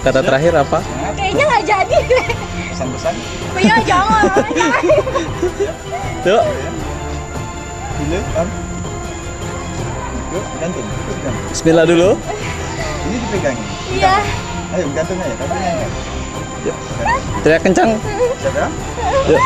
Kata terakhir apa? Kayaknya nggak jadi deh. Pesan-pesan. Oh iya, jangan. Yuk. Dulu, Om. Yuk, gantung. Bismillah dulu. Ini dipegangin. Iya. Ayo, gantung aja. Gantung aja. Yuk. Teriak kencang. Siap ya? Yuk.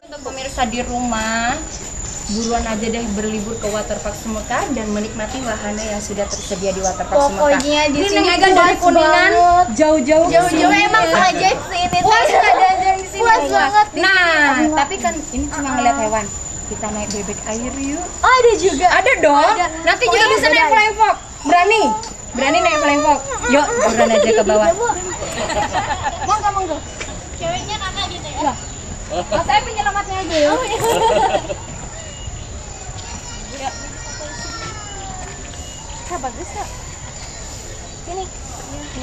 Untuk pemirsa di rumah, buruan aja deh berlibur ke Waterpark Sumekar dan menikmati wahana yang sudah tersedia di Waterpark Sumekar. Pokoknya di Ini sini Neng Ega dari puas Kuningan banget. jauh-jauh Jauh-jauh kesini. emang sengaja kesini. Puas nggak jalan-jalan di sini? Puas banget di Nah, sini. tapi kan ini cuma ngeliat hewan. Kita naik bebek air yuk. Oh, ada juga. Ada dong. Ada. Nanti juga Pokoknya bisa beda. naik flying fox. Berani? Berani naik flying fox? Yuk, buruan aja ke bawah. Monggo, monggo. Ceweknya kakak gitu ya? Oh, saya penyelamatnya aja ya. Kak, bagus kak. Ini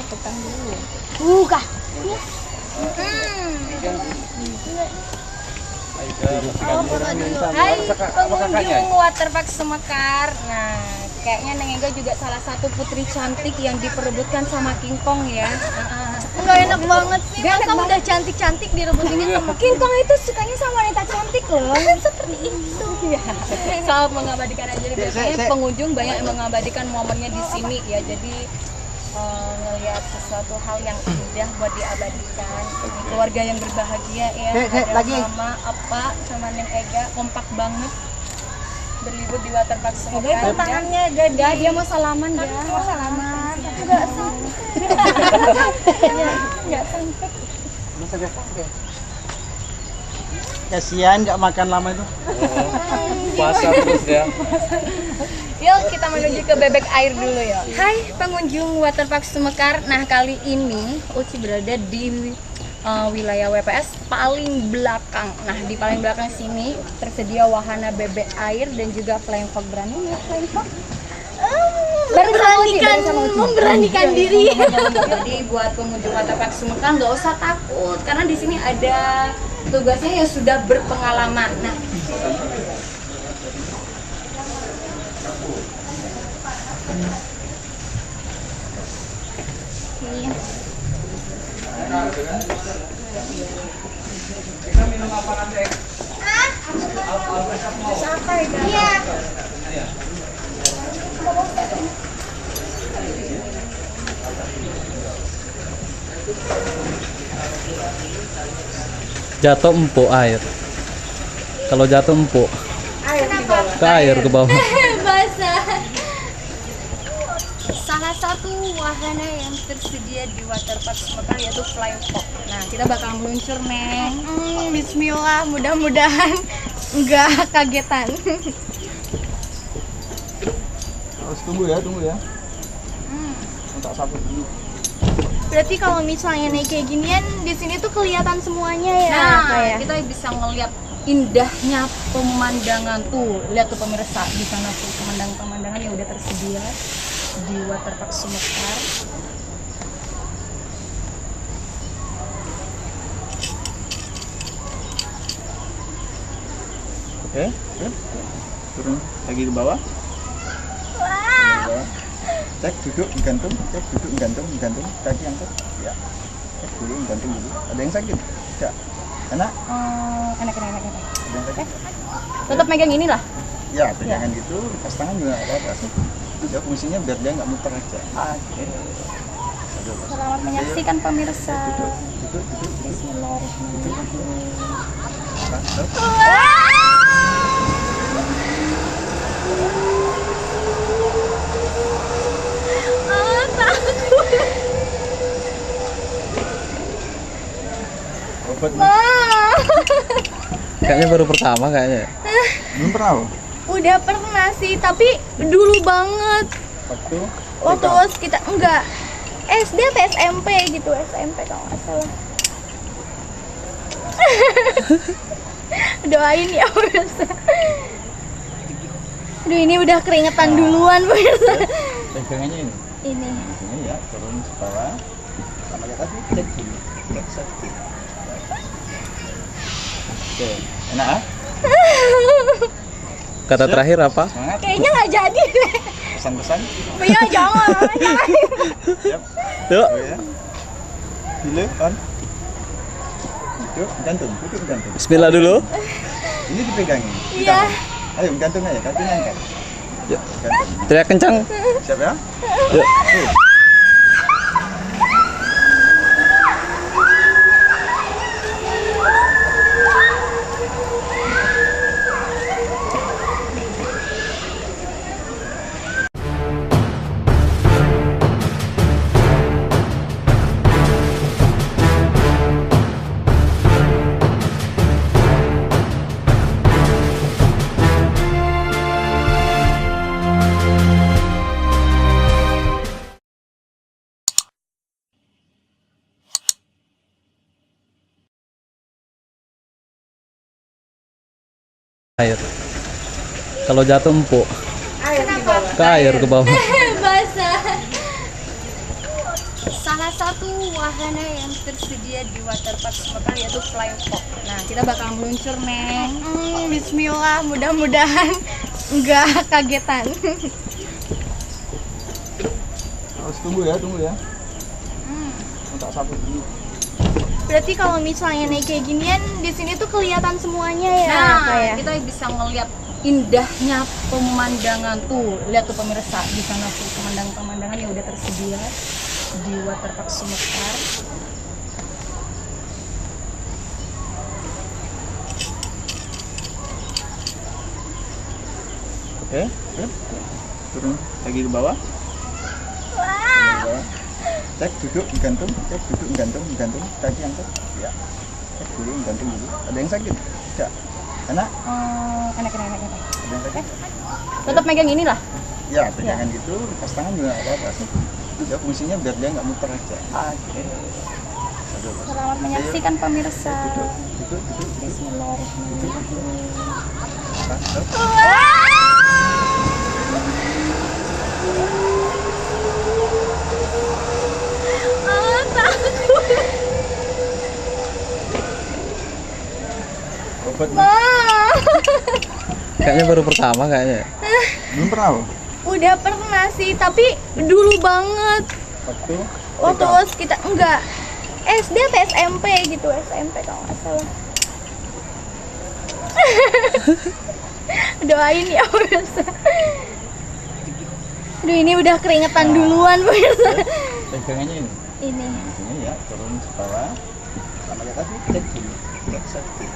pegang dulu. Kak. Hai pengunjung Waterpark Sumekar. Nah, kayaknya Neng Ega juga salah satu putri cantik yang diperebutkan sama King Kong ya. Enggak enak banget sih. Gak enak Masa udah cantik-cantik direbutinnya sama King Kong itu sukanya sama wanita cantik loh. seperti itu. Iya. Selamat mengabadikan aja nih. Biasanya pengunjung banyak yang mengabadikan momennya di sini ya. Jadi ngelihat sesuatu hal yang indah buat diabadikan. Ini keluarga yang berbahagia ya. Ada lagi. mama, apa sama Neng Ega kompak banget berlibur di Waterpark Sumekar. Itu tangannya gak Ya, dia mau salaman ya. mau salaman. Enggak sampai. Enggak sampai. Kasihan nggak makan lama itu. Puasa terus ya. Yuk kita menuju ke bebek air dulu ya. Hai pengunjung Waterpark Sumekar. Nah kali ini Uci berada di wilayah WPS paling belakang. Nah di paling belakang sini tersedia wahana bebek air dan juga flying fox. Berani ya flying fox? Memberanikan diri. Jadi buat pengunjung Waterpark Sumekar nggak usah takut karena di sini ada tugasnya yang sudah berpengalaman. Nah, Jatuh empuk air. Kalau jatuh empuk ke air ke bawah. Basah. salah satu wahana yang tersedia di Waterpark Sumekar yaitu flying fox. Nah, kita bakal meluncur, Neng. Bismillah, mudah-mudahan enggak kagetan. Harus tunggu ya. Tak sapu dulu. Berarti kalau misalnya naik kayak ginian di sini tuh kelihatan semuanya ya. Nah, kayak. kita bisa ngelihat indahnya pemandangan tuh. Lihat tuh pemirsa di sana tuh pemandangan-pemandangan yang udah tersedia di Waterpark Sumekar. Oke. Turun lagi ke bawah. Cek duduk gantung, gantung, kaki angkat. Ya. Cek dulu gantung dulu. Ada yang sakit? Enggak. Enak? Enak. Ada yang sakit? Tetap megang inilah. Ya, pegangan gitu, lepas tangan juga nggak apa-apa sih. Ya fungsinya biar dia nggak muter aja. Oke. Selamat menyaksikan pemirsa. Duduk. Bismillahirrahmanirrahim. Obat Kayaknya baru pertama kayaknya. belum pernah loh. Udah pernah sih, tapi dulu banget. Waktu Waktu kita enggak SD atau SMP gitu, SMP kalau nggak salah. Doain ya pemirsa. Duh, ini udah keringetan duluan pemirsa. pegangannya ini. Ini. Ini ya, turun ke bawah. Sama kayak tadi, cek dulu. Cek sakit. Oke, enak ah? Kata terakhir apa? Semangat. Kayaknya nggak jadi deh. Pesan-pesan. Iya, jangan. Siap. Yuk. Oke ya. Gila, on. Duduk, gantung, duduk gantung. Bismillah dulu. Ini dipegangin. Iya. Ayo gantung aja, kakinya angkat. Yuk. Gantung. Teriak kencang. Siap ya? Yuk. Air. Kalau jatuh empuk. Ke air ke bawah. Basah. Salah satu wahana yang tersedia di Waterpark Sumekar yaitu Flying Fox. Nah, kita bakal meluncur, Neng. Bismillah, mudah-mudahan nggak kagetan. Harus tunggu ya. Tak sabar dulu. Berarti kalau misalnya naik kayak ginian di sini tuh kelihatan semuanya ya, Nah, kayak. kita bisa ngeliat indahnya pemandangan tuh. Lihat tuh pemirsa, di sana tuh pemandangan-pemandangan yang udah tersedia di Waterpark Sumekar. Oke, siap. Turun lagi ke bawah. Cek duduk gantung, cek duduk gantung, kaki angkat. Ya. Cek dulu gantung dulu. Ada yang sakit? Tidak. Enak? Enak. Ada yang sakit? Tetap megang inilah. Ya, pegangan gitu, lepas tangan juga nggak apa-apa sih. Ya fungsinya biar dia nggak muter aja. Oke. Aduh. Selamat menyaksikan pemirsa. Duduk. Bismillahirrahmanirrahim. Stop. Obat Kayaknya baru pertama kayaknya. belum pernah loh. Udah pernah sih, tapi dulu banget. Waktu kita enggak SD atau SMP gitu, SMP kalau nggak salah. Doain ya pemirsa. Aduh, ini udah keringetan duluan pemirsa. Pegangannya ini. Ini. Ini ya, turun ke bawah. Sama kayak tadi, cek dulu. Cek sakit.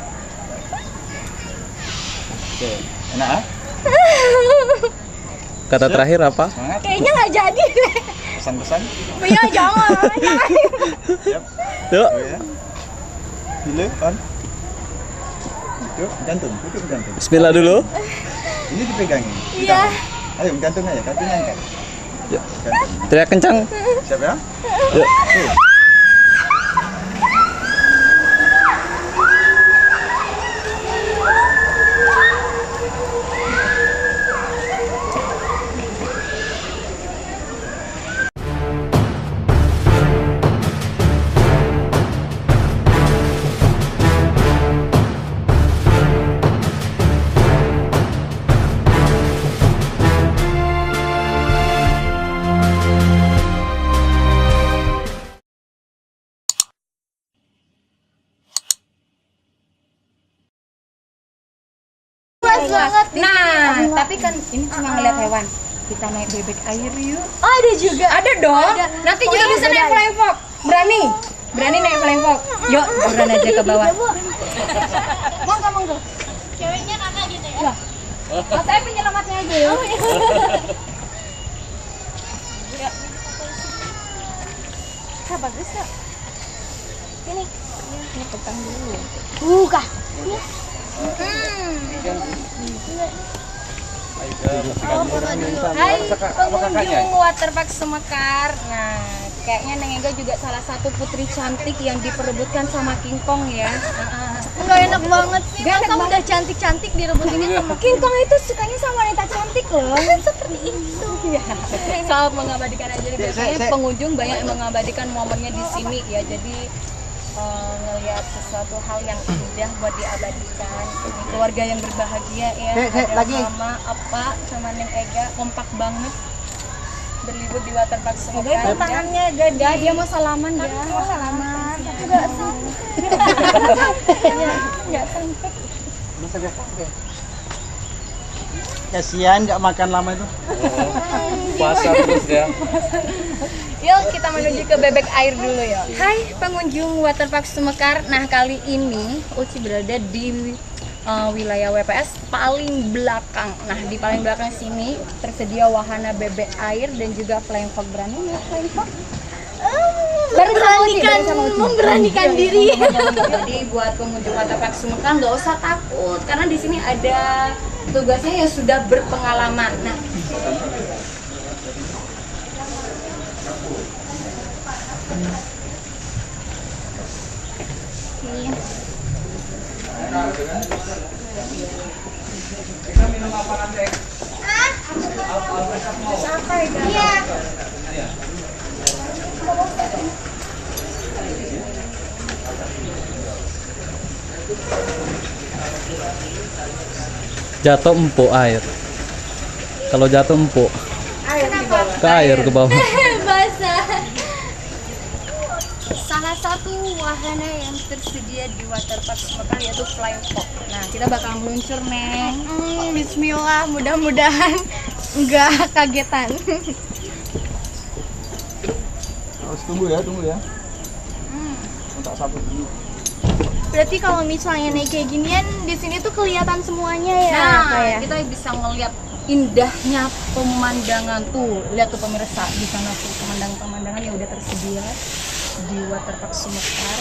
Oke, enak ah? Kata terakhir apa? Semangat. Kayaknya nggak jadi deh. Pesan-pesan. Iya, jangan. Siap. Yuk. Oke ya. Gila, on. Duduk, gantung. Bismillah dulu. Ini dipegangin. Iya. Ayo gantung aja, kakinya angkat. Yuk. Gantung. Teriak kencang. Siap ya? Yuk. Luas banget. Nah, tapi kan ini cuma ngeliat hewan. Kita naik bebek air yuk. Oh, ada juga. Ada dong. Ada. Nanti Oh, juga iya, bisa beda. naik flying fox. Berani? Berani naik flying fox? Yuk, buruan aja ke bawah. Monggo. Ceweknya kakak gitu ya. Mas saya penyelamatnya aja yuk. Kak, bagus kak. Ini. Ini petang dulu. Kak. Hai pengunjung Waterpark Sumekar. Nah, kayaknya Neng Ega juga salah satu putri cantik yang diperebutkan sama King Kong ya. Nggak enak banget sih. Nggak enak Masa banget. udah cantik-cantik direbutin sama King Kong itu sukanya sama wanita cantik loh. seperti itu. Selamat mengabadikan aja. Biasanya pengunjung banyak yang mengabadikan momennya di sini ya. Jadi ngelihat sesuatu hal yang indah buat diabadikan. Ini keluarga yang berbahagia ya. Ada lagi. Mama, Apa, sama Neng Ega kompak banget berlibur di waterpark Sumekar. Itu tangannya Gadi. Ya, dia mau salaman ya. Mau salaman. Enggak sampai. Enggak sampai. Kasihan nggak makan lama itu. Puasa terus dia. Yuk kita menuju ke bebek air dulu ya. Hai pengunjung waterpark Sumekar. Nah kali ini Uci berada di wilayah WPS paling belakang. Nah di paling belakang sini tersedia wahana bebek air dan juga flying fox. Berani ya flying fox? Memberanikan diri. Jadi buat pengunjung waterpark Sumekar nggak usah takut karena di sini ada tugasnya yang sudah berpengalaman. Nah Jatuh empuk air. Kalau jatuh empuk ke air ke bawah. Basah. salah satu wahana yang tersedia di waterpark Sumekar yaitu flying fox. Nah kita bakal meluncur Neng. Bismillah, mudah-mudahan enggak kagetan. Harus tunggu ya. Tak sabar dulu. Berarti kalau misalnya naik kayak ginian di sini tuh kelihatan semuanya ya. Nah kayak. kita bisa ngeliat indahnya pemandangan tuh. Lihat tuh pemirsa di sana tuh pemandangan yang udah tersedia di waterpark Sumekar.